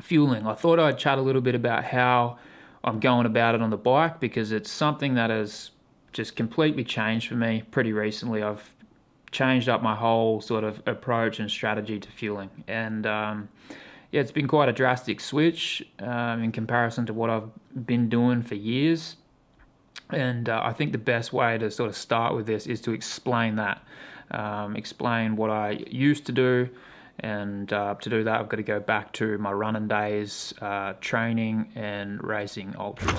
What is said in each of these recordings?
fueling. I thought I'd chat a little bit about how I'm going about it on the bike, because it's something that has just completely changed for me pretty recently. I've changed up my whole sort of approach and strategy to fueling, and yeah, it's been quite a drastic switch in comparison to what I've been doing for years. And I think the best way to sort of start with this is to explain that, explain what I used to do. And to do that, I've got to go back to my running days, training and racing ultras.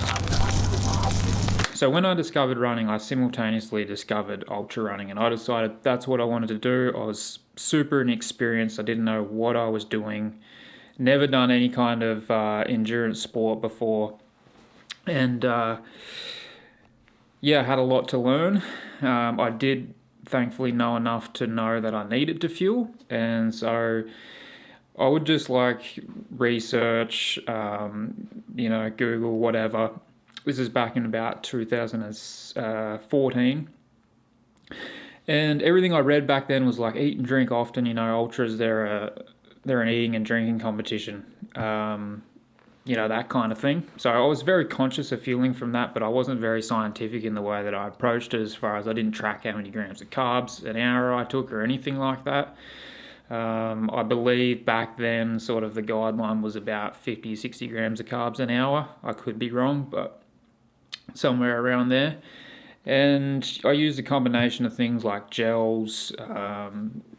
So when I discovered running, I simultaneously discovered ultra running, and I decided that's what I wanted to do. I was super inexperienced. I didn't know what I was doing. Never done any kind of endurance sport before, and yeah, I had a lot to learn. I did thankfully know enough to know that I needed to fuel, and so I would just research, Google, whatever. This is back in about 2014. And everything I read back then was like eat and drink often. Ultras, they're an eating and drinking competition, that kind of thing. So I was very conscious of fueling from that, but I wasn't very scientific in the way that I approached it, as far as I didn't track how many grams of carbs an hour I took or anything like that. I believe back then sort of the guideline was about 50, 60 grams of carbs an hour. I could be wrong, but somewhere around there. And I used a combination of things like gels,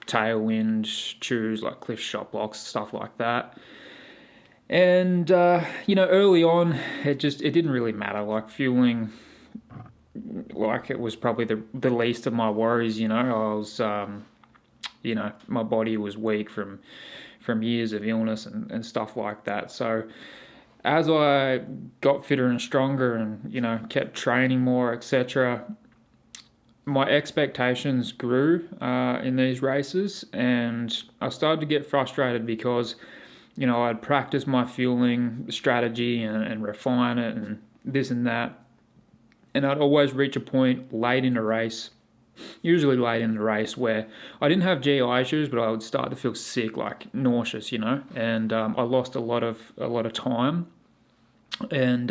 Tailwind, chews like Cliff Shot Blocks, stuff like that. And, early on, it didn't really matter. Like fueling, it was probably the least of my worries. I was, my body was weak from years of illness and stuff like that. So as I got fitter and stronger and, kept training more, etc., my expectations grew in these races, and I started to get frustrated because, I'd practice my fueling strategy and refine it and this and that, and I'd always reach a point late in the race, usually late in the race, where I didn't have GI issues, but I would start to feel sick, like nauseous, and I lost a lot of time, and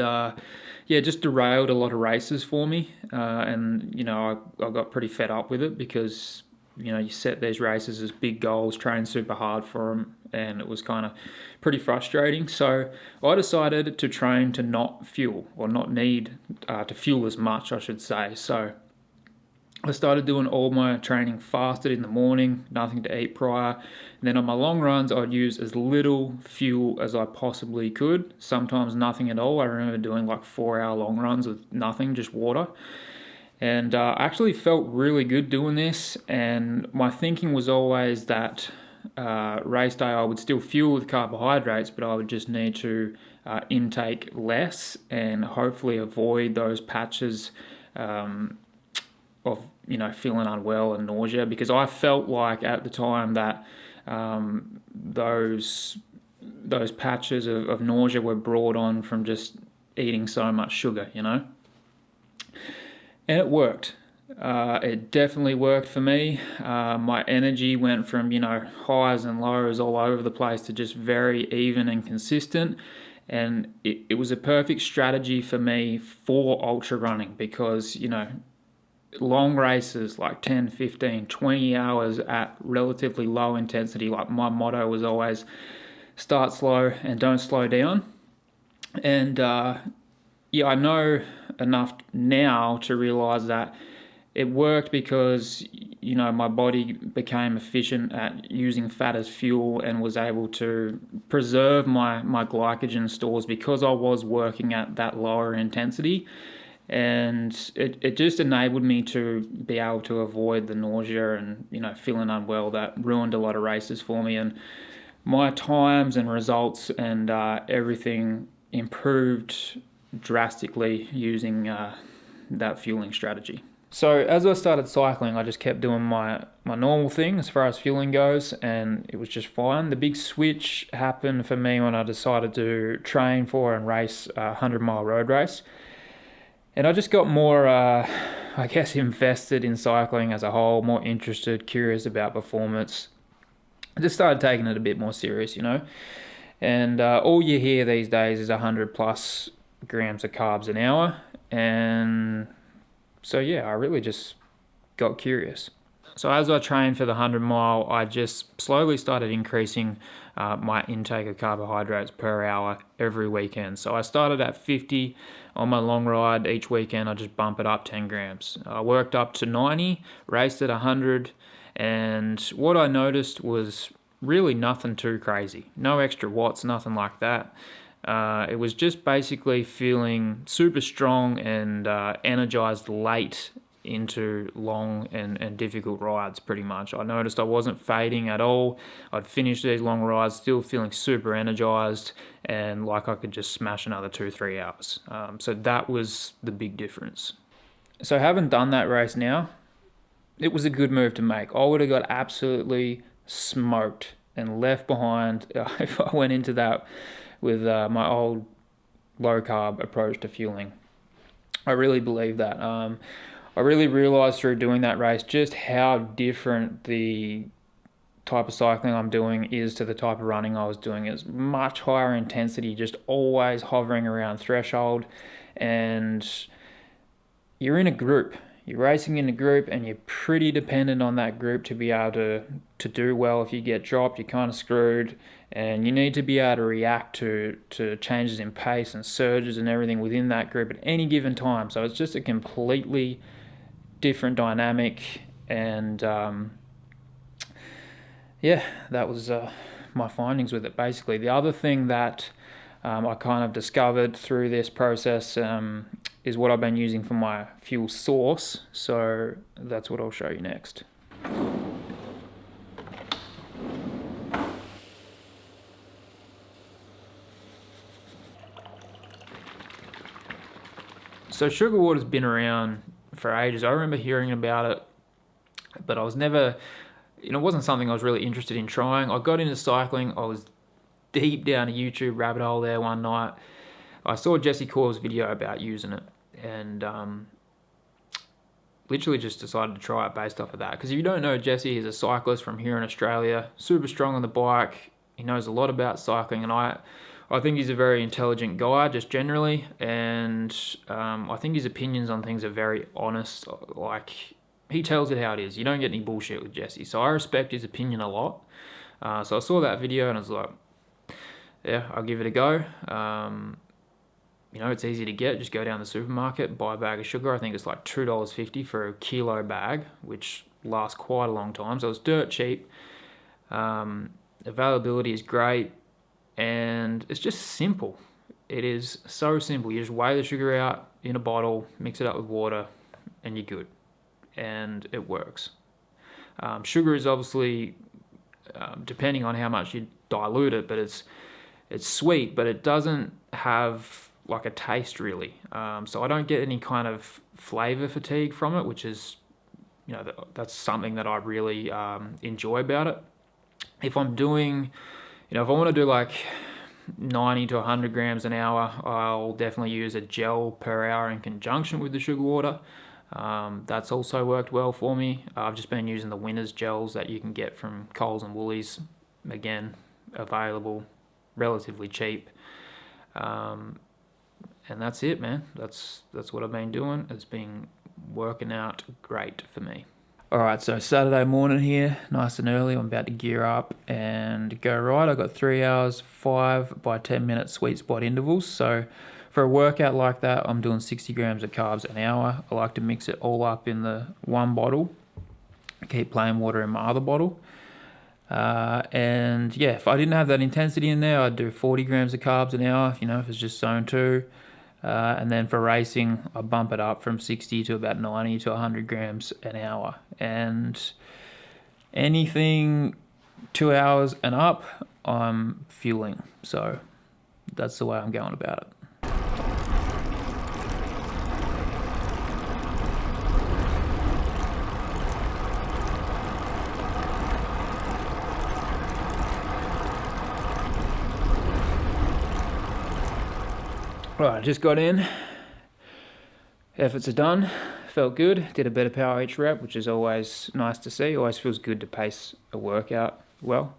just derailed a lot of races for me, and I got pretty fed up with it, because you set these races as big goals, train super hard for them, and it was kind of pretty frustrating. So I decided to train to not fuel, or not need to fuel as much, I should say. So I started doing all my training fasted in the morning, nothing to eat prior. And then on my long runs, I'd use as little fuel as I possibly could, sometimes nothing at all. I remember doing 4-hour long runs with nothing, just water. And I actually felt really good doing this. And my thinking was always that race day I would still fuel with carbohydrates, but I would just need to intake less and hopefully avoid those patches of feeling unwell and nausea, because I felt like at the time that those patches of nausea were brought on from just eating so much sugar, and it worked. It definitely worked for me. My energy went from highs and lows all over the place to just very even and consistent. And it was a perfect strategy for me for ultra running, because long races like 10, 15, 20 hours at relatively low intensity, like my motto was always start slow and don't slow down. And I know enough now to realize that it worked, because my body became efficient at using fat as fuel and was able to preserve my glycogen stores, because I was working at that lower intensity. And it just enabled me to be able to avoid the nausea and feeling unwell that ruined a lot of races for me. And my times and results and everything improved drastically using that fueling strategy. So as I started cycling, I just kept doing my normal thing as far as fueling goes, and it was just fine. The big switch happened for me when I decided to train for and race a 100-mile road race. And I just got more, invested in cycling as a whole, more interested, curious about performance. I just started taking it a bit more serious, And all you hear these days is 100 plus grams of carbs an hour. And so, yeah, I really just got curious. So as I trained for the 100 mile, I just slowly started increasing my intake of carbohydrates per hour every weekend. So I started at 50 on my long ride. Each weekend I just bump it up 10 grams. I worked up to 90, raced at 100, and what I noticed was really nothing too crazy. No extra watts, nothing like that. It was just basically feeling super strong and energized late into long and difficult rides pretty much. I noticed I wasn't fading at all. I'd finish these long rides still feeling super energized and like I could just smash another 2-3 hours. So that was the big difference. So having done that race now, it was a good move to make. I would have got absolutely smoked and left behind if I went into that with my old low carb approach to fueling. I really believe that. I really realized through doing that race just how different the type of cycling I'm doing is to the type of running I was doing. It's much higher intensity, just always hovering around threshold, and you're in a group. You're racing in a group and you're pretty dependent on that group to be able to do well. If you get dropped, you're kind of screwed, and you need to be able to react to changes in pace and surges and everything within that group at any given time. So it's just a completely different dynamic, and yeah, that was my findings with it basically. The other thing that I kind of discovered through this process is what I've been using for my fuel source, so that's what I'll show you next. So sugar water's been around for ages. I remember hearing about it, but I was never, it wasn't something I was really interested in trying. I got into cycling. I was deep down a YouTube rabbit hole there one night. I saw Jesse Coyle's video about using it, and literally just decided to try it based off of that. Because if you don't know Jesse, he's a cyclist from here in Australia, super strong on the bike. He knows a lot about cycling, and I think he's a very intelligent guy, just generally, and I think his opinions on things are very honest. Like, he tells it how it is. You don't get any bullshit with Jesse, so I respect his opinion a lot. So I saw that video and I was like, yeah, I'll give it a go. It's easy to get. Just go down the supermarket, buy a bag of sugar. I think it's like $2.50 for a kilo bag, which lasts quite a long time. So it's dirt cheap. Availability is great, and it's just simple. It is so simple. You just weigh the sugar out in a bottle, mix it up with water, and you're good. And it works. Sugar is obviously, depending on how much you dilute it, but it's sweet, but it doesn't have like a taste really. So I don't get any kind of flavor fatigue from it, which is, that's something that I really enjoy about it. If I'm doing, if I want to do like 90 to 100 grams an hour, I'll definitely use a gel per hour in conjunction with the sugar water. That's also worked well for me. I've just been using the Winners gels that you can get from Coles and Woolies. Again, available, relatively cheap. And that's it, man. That's what I've been doing. It's been working out great for me. Alright, so Saturday morning here, nice and early. I'm about to gear up and go ride. I've got 3 hours, 5 by 10 minute sweet spot intervals. So for a workout like that, I'm doing 60 grams of carbs an hour. I like to mix it all up in the one bottle. Keep plain water in my other bottle. And yeah, if I didn't have that intensity in there, I'd do 40 grams of carbs an hour, if it's just zone 2. And then for racing, I bump it up from 60 to about 90 to 100 grams an hour. And anything 2 hours and up, I'm fueling. So that's the way I'm going about it. Right, just got in. Efforts are done. Felt good. Did a better power each rep, which is always nice to see. Always feels good to pace a workout well.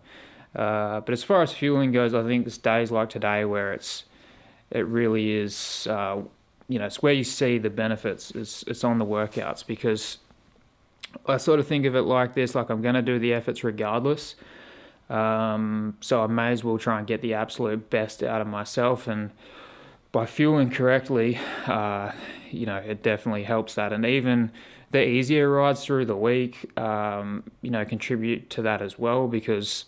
But as far as fueling goes, I think this days like today where it really is, it's where you see the benefits. It's on the workouts, because I sort of think of it like this, like I'm going to do the efforts regardless. So I may as well try and get the absolute best out of myself. And by fueling correctly, it definitely helps that. And even the easier rides through the week, contribute to that as well, because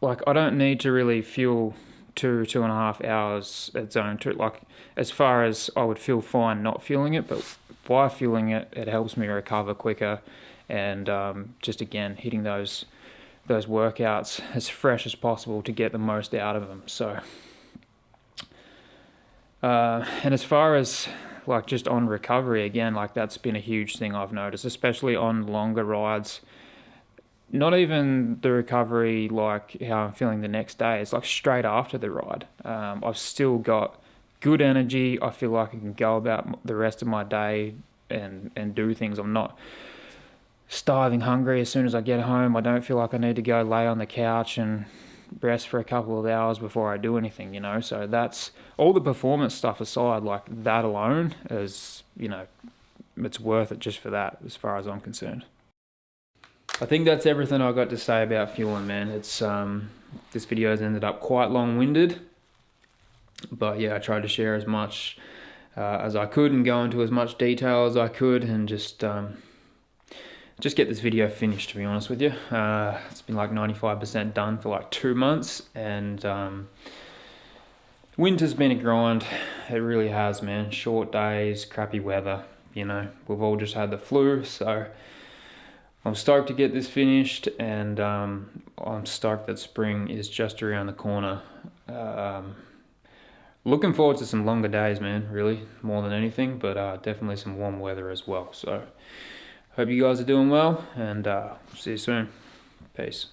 like I don't need to really fuel 2.5 hours at zone 2. Like, as far as I would feel fine not fueling it, but by fueling it, it helps me recover quicker, and just again hitting those workouts as fresh as possible to get the most out of them. So, and as far as like just on recovery, again, like that's been a huge thing I've noticed, especially on longer rides. Not even the recovery, like how I'm feeling the next day. It's like straight after the ride. I've still got good energy. I feel like I can go about the rest of my day and do things. I'm not starving hungry as soon as I get home. I don't feel like I need to go lay on the couch and rest for a couple of hours before I do anything, So that's all the performance stuff aside, like that alone is, it's worth it just for that, as far as I'm concerned. I think that's everything I got to say about fueling, man. It's this video has ended up quite long-winded, but yeah, I tried to share as much as I could and go into as much detail as I could, and just get this video finished, to be honest with you. It's been like 95% done for like 2 months, and winter's been a grind. It really has, man. Short days, crappy weather. We've all just had the flu, so I'm stoked to get this finished, and I'm stoked that spring is just around the corner. Looking forward to some longer days, man, really, more than anything, but definitely some warm weather as well. So hope you guys are doing well, and see you soon. Peace.